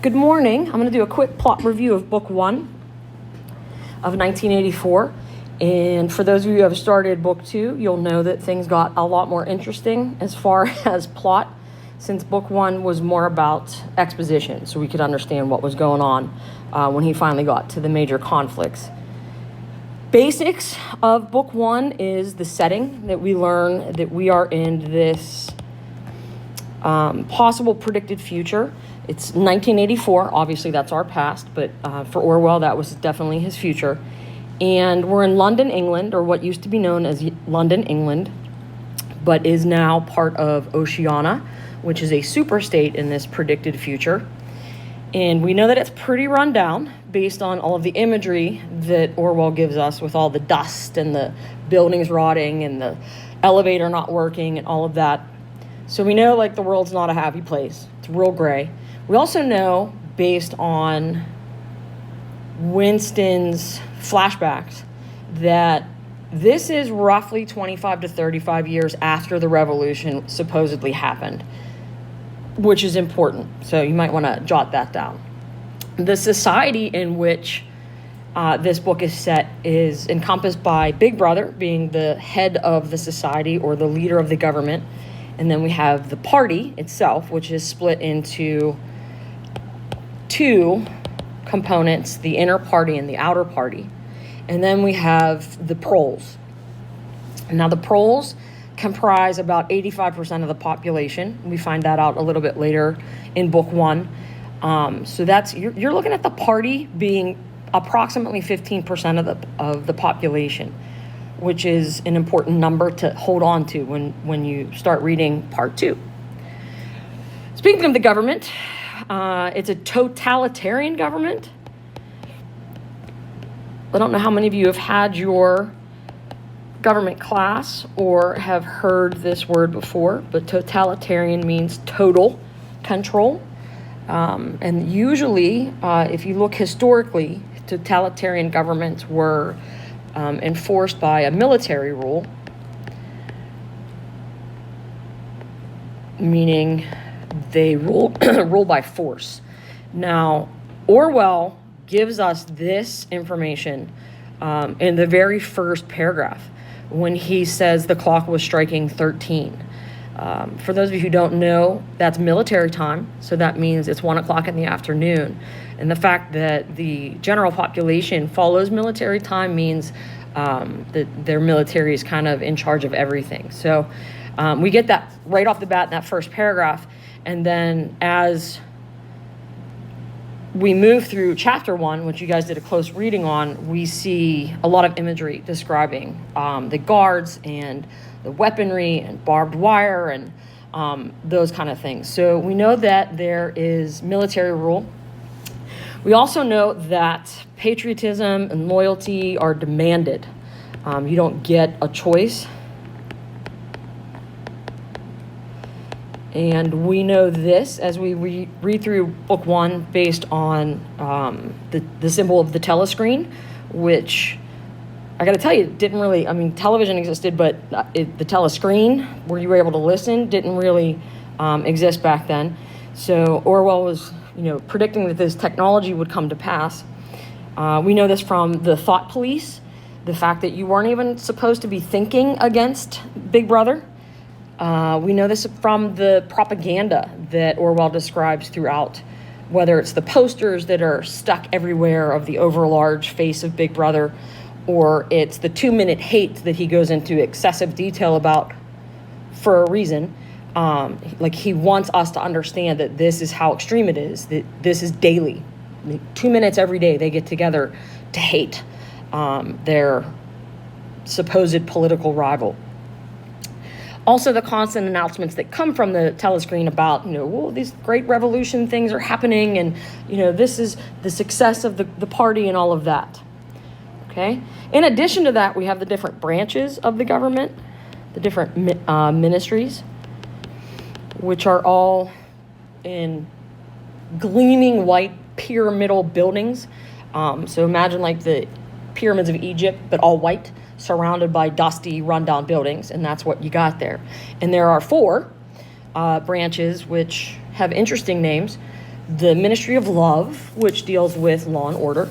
Good morning. I'm going to do a quick plot review of Book 1 of 1984. And for those of you who have started Book 2, you'll know that things got a lot more interesting as far as plot, since Book 1 was more about exposition, so we could understand what was going on when he finally got to the major conflicts. Basics of Book 1 is the setting that we learn that we are in this possible predicted future. It's 1984. Obviously, that's our past, but for Orwell, that was definitely his future. And we're in London, England, or what used to be known as London, England, but is now part of Oceania, which is a superstate in this predicted future. And we know that it's pretty run down based on all of the imagery that Orwell gives us, with all the dust and the buildings rotting and the elevator not working and all of that. So we know, like, the world's not a happy place. It's real gray. We also know, based on Winston's flashbacks, that this is roughly 25 to 35 years after the revolution supposedly happened, which is important. So you might want to jot that down. The society in which this book is set is encompassed by Big Brother being the head of the society or the leader of the government. And then we have the party itself, which is split into two components, the inner party and the outer party. And then we have the proles. Now, the proles comprise about 85% of the population. We find that out a little bit later in Book 1. So that's you're looking at the party being approximately 15% of the population, which is an important number to hold on to when you start reading Part 2. Speaking of the government, it's a totalitarian government. I don't know how many of you have had your government class or have heard this word before, but totalitarian means total control. And usually, if you look historically, totalitarian governments were enforced by a military rule, meaning they rule by force. Now, Orwell gives us this information in the very first paragraph when he says the clock was striking 13. For those of you who don't know, that's military time, so that means it's 1 o'clock in the afternoon. And the fact that the general population follows military time means that their military is kind of in charge of everything. So we get that right off the bat in that first paragraph. And then as we move through chapter 1, which you guys did a close reading on, we see a lot of imagery describing the guards and the weaponry and barbed wire and those kind of things. So we know that there is military rule. We also know that patriotism and loyalty are demanded. You don't get a choice. And we know this as we read through Book 1 based on the symbol of the telescreen, which I got to tell you, didn't really, television existed, but the telescreen where you were able to listen didn't really exist back then. So Orwell was, predicting that this technology would come to pass. We know this from the thought police, the fact that you weren't even supposed to be thinking against Big Brother. We know this from the propaganda that Orwell describes throughout, whether it's the posters that are stuck everywhere of the overlarge face of Big Brother, or it's the 2-minute hate that he goes into excessive detail about for a reason. Like, he wants us to understand that this is how extreme it is, that this is daily. 2 minutes every day they get together to hate their supposed political rival. Also, the constant announcements that come from the telescreen about, these great revolution things are happening, and, this is the success of the party and all of that. Okay? In addition to that, we have the different branches of the government, the different ministries, which are all in gleaming white pyramidal buildings. So imagine like the pyramids of Egypt, but all white, surrounded by dusty, rundown buildings, and that's what you got there. And there are 4 branches which have interesting names. the Ministry of Love, which deals with law and order,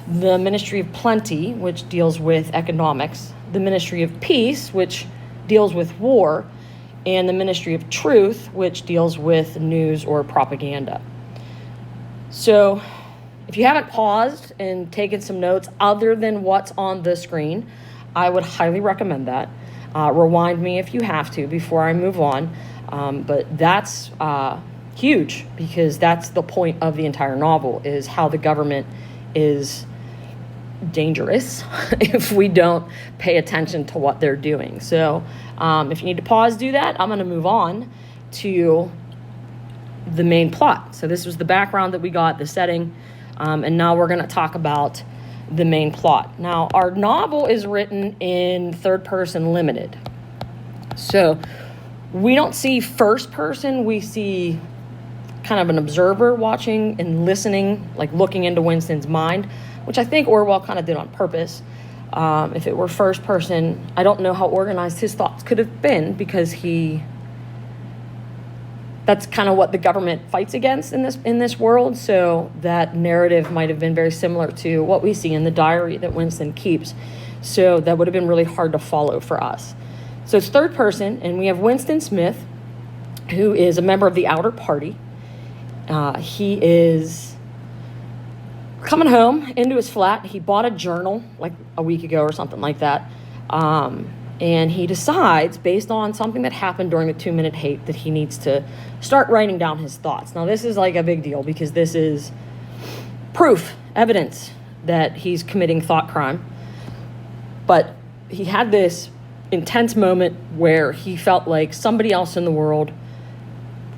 the Ministry of Plenty, which deals with economics, the Ministry of Peace, which deals with war, and the Ministry of Truth, which deals with news or propaganda. So if you haven't paused and taken some notes other than what's on the screen, I would highly recommend that. Rewind me if you have to before I move on. But that's huge, because that's the point of the entire novel, is how the government is dangerous if we don't pay attention to what they're doing. So if you need to pause, do that. I'm going to move on to the main plot. So this was the background that we got, the setting, and now we're going to talk about the main plot. Now, our novel is written in third person limited. So we don't see first person, we see kind of an observer watching and listening, like looking into Winston's mind, which I think Orwell kind of did on purpose. If it were first person, I don't know how organized his thoughts could have been, because that's kind of what the government fights against in this world. So that narrative might have been very similar to what we see in the diary that Winston keeps. So that would have been really hard to follow for us. So it's third person, and we have Winston Smith, who is a member of the Outer Party. He is coming home into his flat. He bought a journal like a week ago or something like that. And he decides, based on something that happened during the 2-minute hate, that he needs to start writing down his thoughts. Now, this is like a big deal, because this is proof, evidence that he's committing thought crime. But he had this intense moment where he felt like somebody else in the world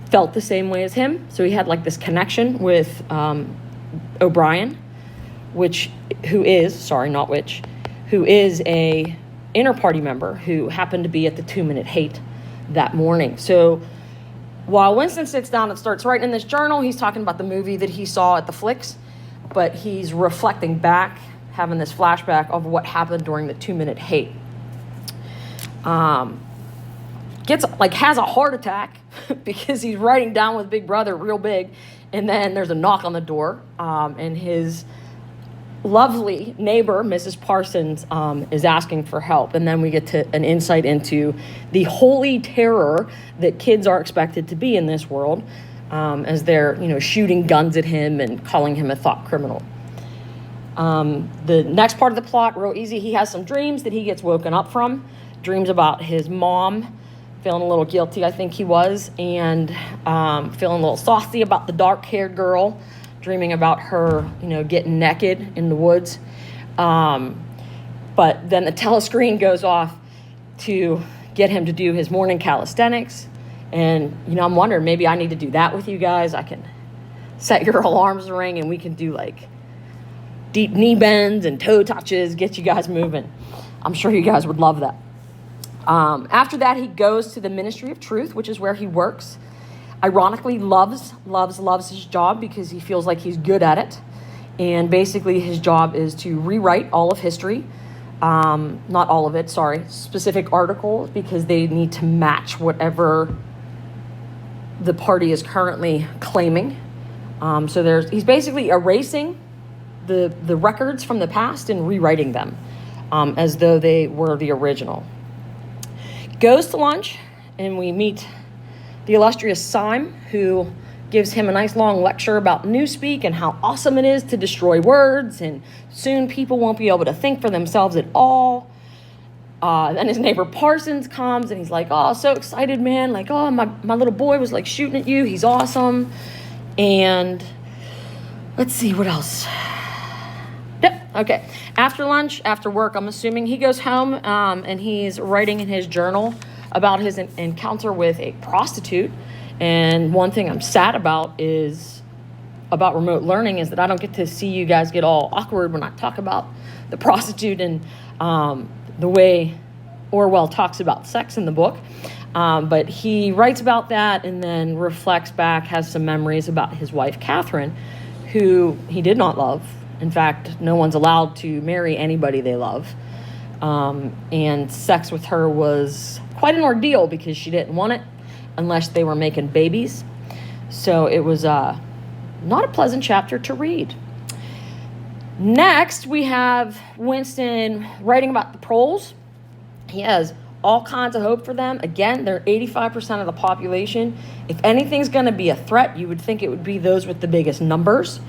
felt the same way as him. So he had like this connection with O'Brien, who is a inter-party member who happened to be at the 2-minute hate that morning. So while Winston sits down and starts writing in this journal, he's talking about the movie that he saw at the Flicks, but he's reflecting back, having this flashback of what happened during the 2-minute hate. Has a heart attack because he's writing down with Big Brother real big, and then there's a knock on the door, and his lovely neighbor, Mrs. Parsons, is asking for help. And then we get to an insight into the holy terror that kids are expected to be in this world, as they're, shooting guns at him and calling him a thought criminal. The next part of the plot, real easy. He has some dreams that he gets woken up from. Dreams about his mom, feeling a little guilty, I think he was, and feeling a little saucy about the dark-haired girl, dreaming about her, getting naked in the woods. But then the telescreen goes off to get him to do his morning calisthenics. And, I'm wondering, maybe I need to do that with you guys. I can set your alarms to ring and we can do like deep knee bends and toe touches, get you guys moving. I'm sure you guys would love that. After that, he goes to the Ministry of Truth, which is where he works. Ironically, loves his job because he feels like he's good at it. And basically his job is to rewrite all of history. Not all of it, specific articles, because they need to match whatever the party is currently claiming. So he's basically erasing the records from the past and rewriting them as though they were the original. Goes to lunch, and we meet the illustrious Syme, who gives him a nice long lecture about Newspeak and how awesome it is to destroy words, and soon people won't be able to think for themselves at all. Then his neighbor Parsons comes, and he's like, oh, so excited, man. Like, oh, my little boy was like shooting at you. He's awesome. And let's see, what else? Yep, okay. After lunch, after work, I'm assuming, he goes home and he's writing in his journal about his encounter with a prostitute. And one thing I'm sad about remote learning is that I don't get to see you guys get all awkward when I talk about the prostitute and the way Orwell talks about sex in the book. But he writes about that and then reflects back, has some memories about his wife, Catherine, who he did not love. In fact, no one's allowed to marry anybody they love. And sex with her was quite an ordeal because she didn't want it unless they were making babies. So it was not a pleasant chapter to read. Next, we have Winston writing about the proles. He has all kinds of hope for them. Again, they're 85% of the population. If anything's going to be a threat, you would think it would be those with the biggest numbers.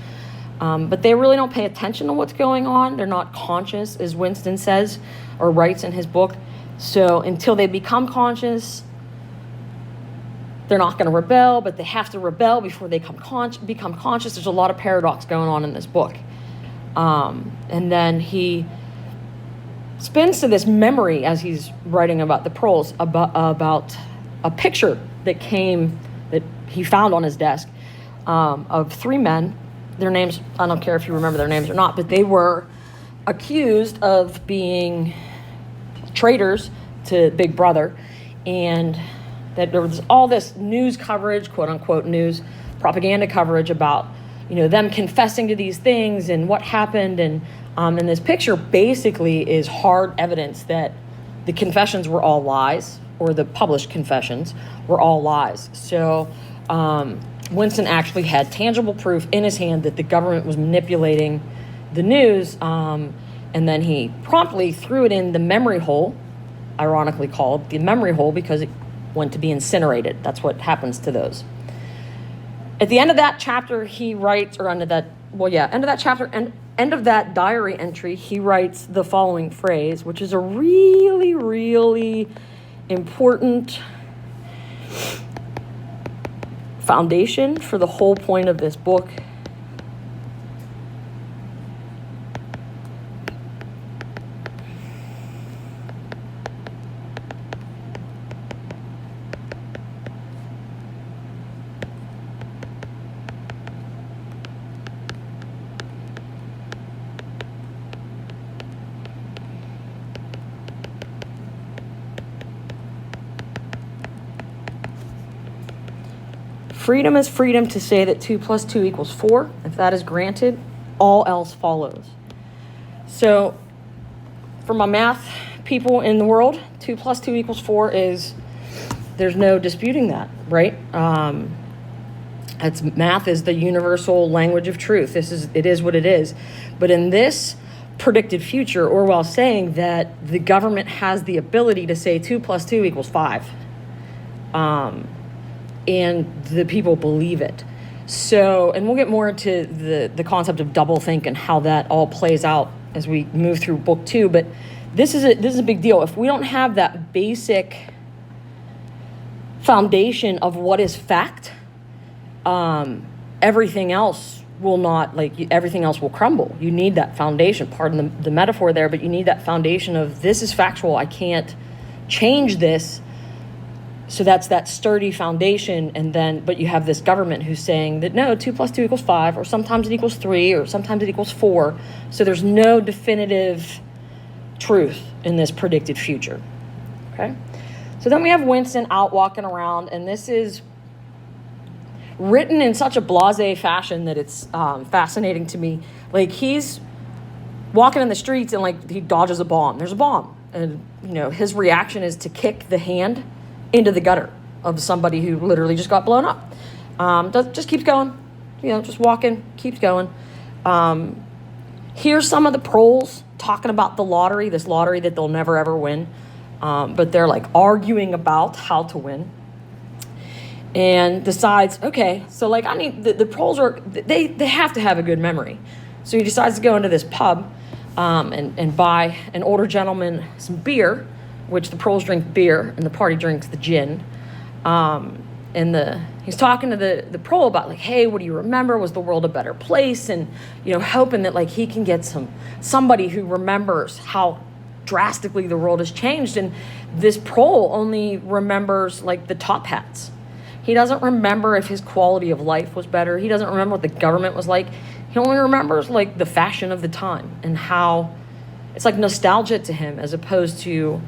But they really don't pay attention to what's going on. They're not conscious, as Winston says or writes in his book. So until they become conscious, they're not going to rebel, but they have to rebel before they become conscious. There's a lot of paradox going on in this book. And then he spins to this memory as he's writing about the proles about a picture that he found on his desk of three men. Their names, I don't care if you remember their names or not, but they were accused of being traitors to Big Brother, and that there was all this news coverage, quote unquote news, propaganda coverage about, them confessing to these things and what happened. And this picture basically is hard evidence that the confessions were all lies, or the published confessions were all lies. So Winston actually had tangible proof in his hand that the government was manipulating the news, and then he promptly threw it in the memory hole, ironically called the memory hole because it went to be incinerated. That's what happens to those. At the end of that chapter, he writes, end of that chapter, and end of that diary entry, he writes the following phrase, which is a really, really important foundation for the whole point of this book. Freedom is freedom to say that 2 + 2 = 4. If that is granted, all else follows. So for my math people in the world, 2 + 2 = 4 there's no disputing that, right? Math is the universal language of truth. It is what it is. But in this predicted future, Orwell's saying that the government has the ability to say 2 + 2 = 5. And the people believe it. So, and we'll get more into the concept of doublethink and how that all plays out as we move through book 2. But this is a big deal. If we don't have that basic foundation of what is fact, everything else will everything else will crumble. You need that foundation. Pardon the metaphor there, but you need that foundation of this is factual. I can't change this. So that's that sturdy foundation, but you have this government who's saying that no, 2 + 2 = 5, or sometimes it equals 3, or sometimes it equals 4. So there's no definitive truth in this predicted future. Okay? So then we have Winston out walking around, and this is written in such a blasé fashion that it's fascinating to me. Like, he's walking in the streets and he dodges a bomb. There's a bomb. And, his reaction is to kick the hand into the gutter of somebody who literally just got blown up. Just keeps going, just walking, keeps going. Here's some of the proles talking about the lottery, this lottery that they'll never ever win. But they're arguing about how to win. And decides, okay, so I need, the proles they have to have a good memory. So he decides to go into this pub and buy an older gentleman some beer, which the proles drink beer and the party drinks the gin. He's talking to the prole about hey, what do you remember? Was the world a better place? And, hoping that he can get somebody who remembers how drastically the world has changed. And this prole only remembers the top hats. He doesn't remember if his quality of life was better. He doesn't remember what the government was like. He only remembers the fashion of the time and how it's nostalgia to him, as opposed to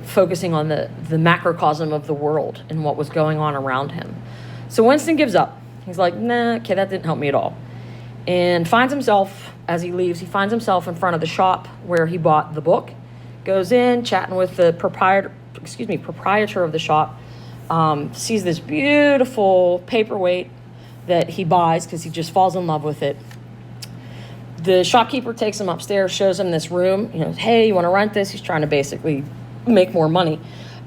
focusing on the macrocosm of the world and what was going on around him. So Winston gives up. He's nah, okay, that didn't help me at all. And finds himself, as he leaves, in front of the shop where he bought the book. Goes in, chatting with the proprietor of the shop. Sees this beautiful paperweight that he buys because he just falls in love with it. The shopkeeper takes him upstairs, shows him this room. Hey, you want to rent this? He's trying to basically make more money.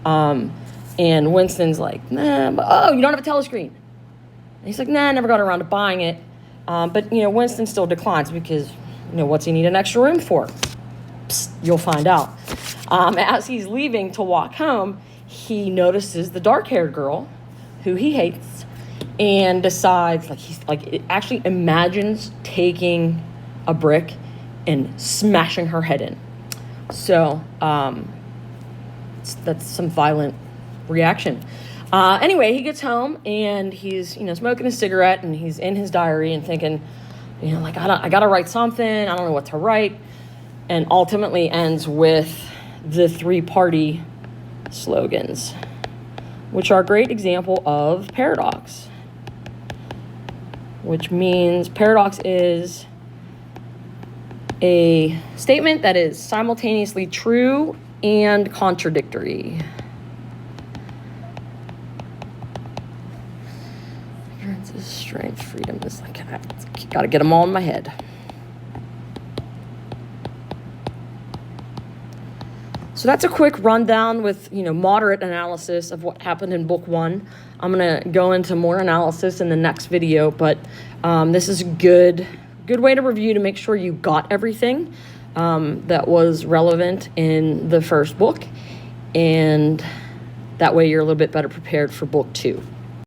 And Winston's like, nah, but, you don't have a telescreen. And he's like, nah, I never got around to buying it. But Winston still declines because, what's he need an extra room for? Psst, you'll find out. As he's leaving to walk home, he notices the dark-haired girl who he hates and decides, it actually imagines taking a brick and smashing her head in. So that's some violent reaction. Anyway, he gets home and he's smoking a cigarette, and he's in his diary and thinking, I gotta write something. I don't know what to write, and ultimately ends with the 3-party slogans, which are a great example of paradox. Which means paradox is a statement that is simultaneously true and contradictory. Ignorance is strength, freedom is gotta get them all in my head. So that's a quick rundown with, moderate analysis of what happened in book 1. I'm going to go into more analysis in the next video, but this is a good way to review to make sure you got everything that was relevant in the first book, and that way you're a little bit better prepared for book 2.